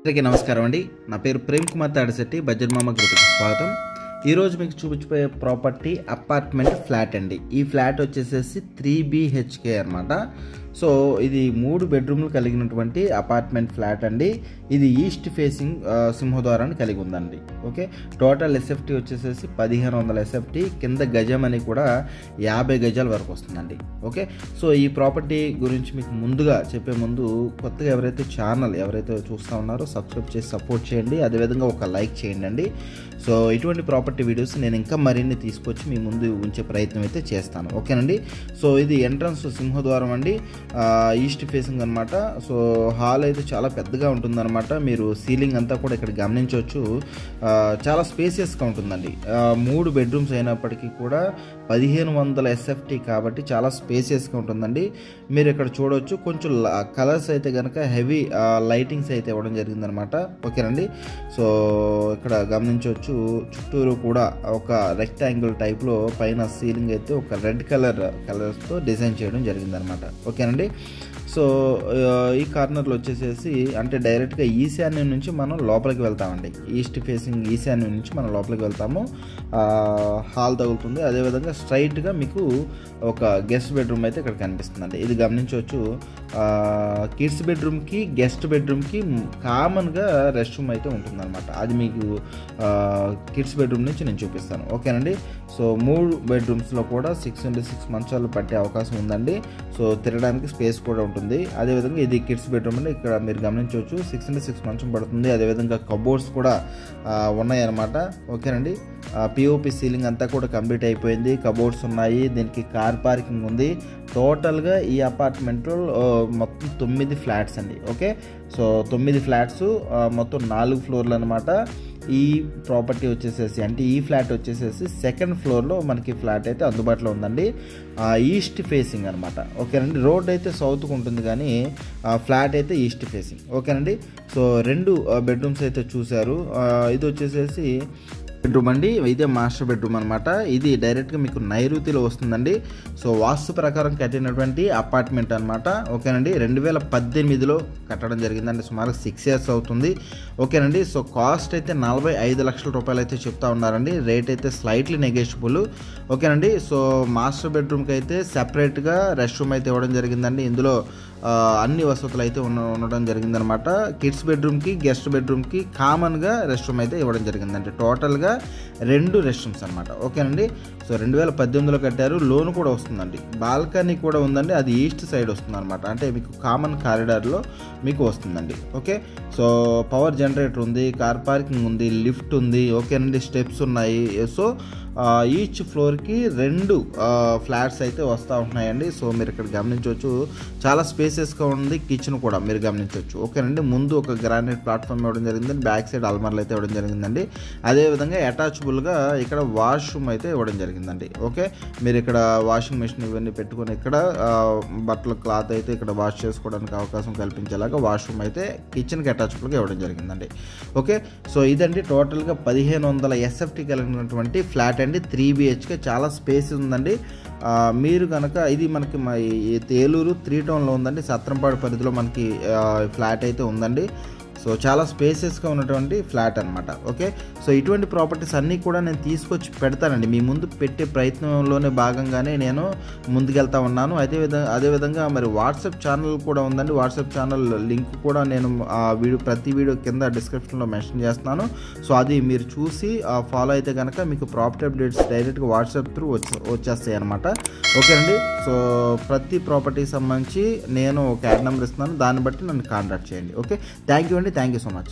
అందరికీ నమస్కారం అండి. నా పేరు ప్రేమ్ కుమార్ తాడిశెట్టి. బడ్జెట్ మామ గ్రూప్కి స్వాగతం. ఈరోజు మీకు చూపించిపోయే ప్రాపర్టీ అపార్ట్మెంట్ ఫ్లాట్ అండి. ఈ ఫ్లాట్ వచ్చేసేసి 3 BHK అనమాట. సో ఇది 3 బెడ్రూమ్లు కలిగినటువంటి అపార్ట్మెంట్ ఫ్లాట్ అండి. ఇది ఈస్ట్ ఫేసింగ్ సింహద్వారాన్ని కలిగి ఉందండి. ఓకే, టోటల్ ఎస్ఎఫ్టీ వచ్చేసేసి 1500 ఎస్ఎఫ్టీ, కింద గజం అని కూడా 50 గజాల వరకు వస్తుందండి. ఓకే, సో ఈ ప్రాపర్టీ గురించి మీకు ముందుగా చెప్పే ముందు కొత్తగా ఎవరైతే చూస్తూ ఉన్నారో సబ్స్క్రైబ్ చేసి సపోర్ట్ చేయండి. అదేవిధంగా ఒక లైక్ చేయండి అండి. సో ఇటువంటి ప్రాపర్టీ వీడియోస్ నేను ఇంకా మరిన్ని తీసుకొచ్చి మీ ముందు ఉంచే ప్రయత్నం అయితే చేస్తాను. ఓకేనండి. సో ఇది ఎంట్రన్స్ సింహద్వారం అండి, ఈస్ట్ ఫేసింగ్ అనమాట. సో హాల్ అయితే చాలా పెద్దగా ఉంటుందన్నమాట. మీరు సీలింగ్ అంతా కూడా ఇక్కడ గమనించవచ్చు. చాలా స్పేసియస్గా ఉంటుందండి. 3 బెడ్రూమ్స్ అయినప్పటికీ కూడా 1500 ఎస్ఎఫ్టీ కాబట్టి చాలా స్పేసియస్గా ఉంటుందండి. మీరు ఇక్కడ చూడవచ్చు. కొంచెం కలర్స్ అయితే కనుక హెవీ లైటింగ్స్ అయితే ఇవ్వడం జరిగిందనమాట. ఓకేనండి. సో ఇక్కడ గమనించవచ్చు, చుట్టూరు కూడా ఒక రెక్టాంగిల్ టైప్లో పైన సీలింగ్ అయితే ఒక రెడ్ కలర్స్తో డిజైన్ చేయడం జరిగిందనమాట. ఓకేనండి. సో ఈ కార్నర్లో వచ్చేసేసి అంటే డైరెక్ట్గా ఈశాన్యం నుంచి మనం లోపలికి వెళ్తామండి. ఈస్ట్ ఫేసింగ్ ఈశాన్యం నుంచి మనం లోపలికి వెళ్తాము. హాల్ తగులుతుంది. అదేవిధంగా స్ట్రైట్గా మీకు ఒక గెస్ట్ బెడ్రూమ్ అయితే ఇక్కడ కనిపిస్తుందండి. ఇది గమనించవచ్చు. కిడ్స్ బెడ్రూమ్కి గెస్ట్ బెడ్రూమ్కి కామన్గా రెస్ట్ రూమ్ అయితే ఉంటుందన్నమాట. అది మీకు కిడ్స్ బెడ్రూమ్ నుంచి నేను చూపిస్తాను. ఓకేనండి. సో 3 బెడ్రూమ్స్లో కూడా 6x6 మంచాలు పట్టే అవకాశం ఉందండి. సో తిరగడానికి స్పేస్ కూడా ఉంటుంది. అదేవిధంగా ఇది కిడ్స్ బెడ్రూమ్ అండి. ఇక్కడ మీరు గమనించవచ్చు 6x6 మంచం పడుతుంది. అదేవిధంగా కబోర్డ్స్ కూడా ఉన్నాయన్నమాట. ఓకేనండి. పిఓపి సీలింగ్ అంతా కూడా కంప్లీట్ అయిపోయింది. కబోర్డ్స్ ఉన్నాయి. దీనికి కార్ పార్కింగ్ ఉంది. టోటల్గా ఈ అపార్ట్మెంట్లో మొత్తం 9 ఫ్లాట్స్ అండి. ఓకే, సో 9 ఫ్లాట్స్, మొత్తం 4 ఫ్లోర్లు అనమాట. ఈ ప్రాపర్టీ వచ్చేసేసి అంటే ఈ ఫ్లాట్ వచ్చేసేసి 2nd ఫ్లోర్లో మనకి ఫ్లాట్ అయితే అందుబాటులో ఉందండి. ఈస్ట్ ఫేసింగ్ అనమాట. ఓకేనండి. రోడ్ అయితే సౌత్కు ఉంటుంది కానీ ఫ్లాట్ అయితే ఈస్ట్ ఫేసింగ్. ఓకేనండి. సో 2 బెడ్రూమ్స్ అయితే చూశారు. ఇది వచ్చేసేసి బెడ్రూమ్ అండి. ఇదే మాస్టర్ బెడ్రూమ్ అనమాట. ఇది డైరెక్ట్గా మీకు నైరుతిలో వస్తుందండి. సో వాస్తు ప్రకారం కట్టినటువంటి అపార్ట్మెంట్ అనమాట. ఓకేనండి. 2018లో కట్టడం జరిగిందండి. సుమారు 6 years అవుతుంది. ఓకేనండి. సో కాస్ట్ అయితే 45 లక్షల రూపాయలు అయితే చెప్తా ఉన్నారండి. రేట్ అయితే స్లైట్లీ నెగోషియబుల్. ఓకేనండి. సో మాస్టర్ బెడ్రూమ్కి అయితే సెపరేట్గా రెస్ట్ రూమ్ అయితే ఇవ్వడం జరిగిందండి. ఇందులో అన్ని వసతులు అయితే ఉండడం జరిగిందనమాట. కిడ్స్ బెడ్రూమ్కి గెస్ట్ బెడ్రూమ్కి కామన్గా రెస్ట్ రూమ్ అయితే ఇవ్వడం జరిగిందండి. టోటల్గా 2 రెస్ట్ రూమ్స్ అనమాట. ఓకేనండి. సో 2018లో కట్టారు. లోన్ కూడా వస్తుందండి. బాల్కనీ కూడా ఉందండి. అది ఈస్ట్ సైడ్ వస్తుంది అనమాట. అంటే మీకు కామన్ కారిడార్లో మీకు వస్తుందండి. ఓకే, సో పవర్ జనరేటర్ ఉంది, కార్ పార్కింగ్ ఉంది, లిఫ్ట్ ఉంది. ఓకేనండి. స్టెప్స్ ఉన్నాయి. సో ఈచ్ ఫ్లోర్కి 2 ఫ్లాట్స్ అయితే వస్తూ ఉంటున్నాయండి. సో మీరు ఇక్కడ గమనించవచ్చు. చాలా స్పేసెస్గా ఉంది. కిచెన్ కూడా మీరు గమనించవచ్చు. ఓకేనండి. ముందు ఒక గ్రానైట్ ప్లాట్ఫామ్ ఇవ్వడం జరిగిందండి. బ్యాక్ సైడ్ అల్మార్లు అయితే ఇవ్వడం జరిగిందండి. అదేవిధంగా అటాచబుల్గా ఇక్కడ వాష్రూమ్ అయితే ఇవ్వడం జరిగిందండి. ఓకే, మీరు ఇక్కడ వాషింగ్ మెషిన్ ఇవన్నీ పెట్టుకొని ఇక్కడ బట్టల క్లాత్ అయితే ఇక్కడ వాష్ చేసుకోవడానికి అవకాశం కల్పించేలాగా వాష్రూమ్ అయితే కిచెన్కి అటాచబుల్గా ఇవ్వడం జరిగిందండి. ఓకే, సో ఇదండి టోటల్గా 1500 ఎస్ఎఫ్టీ కలిగినటువంటి ఫ్లాట్ అండి. 3 BHK, చాలా స్పేస్ ఉందండి. మీరు కనుక ఇది మనకి ఏలూరు 3 టౌన్లో ఉందండి. సత్రంపాడు పరిధిలో మనకి ఫ్లాట్ అయితే ఉందండి. సో చాలా స్పేసెస్గా ఉన్నటువంటి ఫ్లాట్ అనమాట. ఓకే, సో ఇటువంటి ప్రాపర్టీస్ అన్నీ కూడా నేను తీసుకొచ్చి పెడతానండి. మీ ముందు పెట్టే ప్రయత్నంలోనే భాగంగానే నేను ముందుకెళ్తా ఉన్నాను. అదేవిధంగా మరి వాట్సాప్ ఛానల్ కూడా ఉందండి. వాట్సాప్ ఛానల్ లింక్ కూడా నేను ప్రతి వీడియో కింద డిస్క్రిప్షన్లో మెన్షన్ చేస్తున్నాను. సో అది మీరు చూసి ఫాలో అయితే కనుక మీకు ప్రాపర్టీ అప్డేట్స్ డైరెక్ట్గా వాట్సాప్ త్రూ వచ్చేస్తాయి అనమాట. ఓకేనండి. సో ప్రతి ప్రాపర్టీకి సంబంధించి నేను ఒక యాడ్ నెంబర్ ఇస్తున్నాను. దాన్ని బట్టి నన్ను కాంటాక్ట్ చేయండి. ఓకే, థ్యాంక్ యూ అండి. Thank you so much.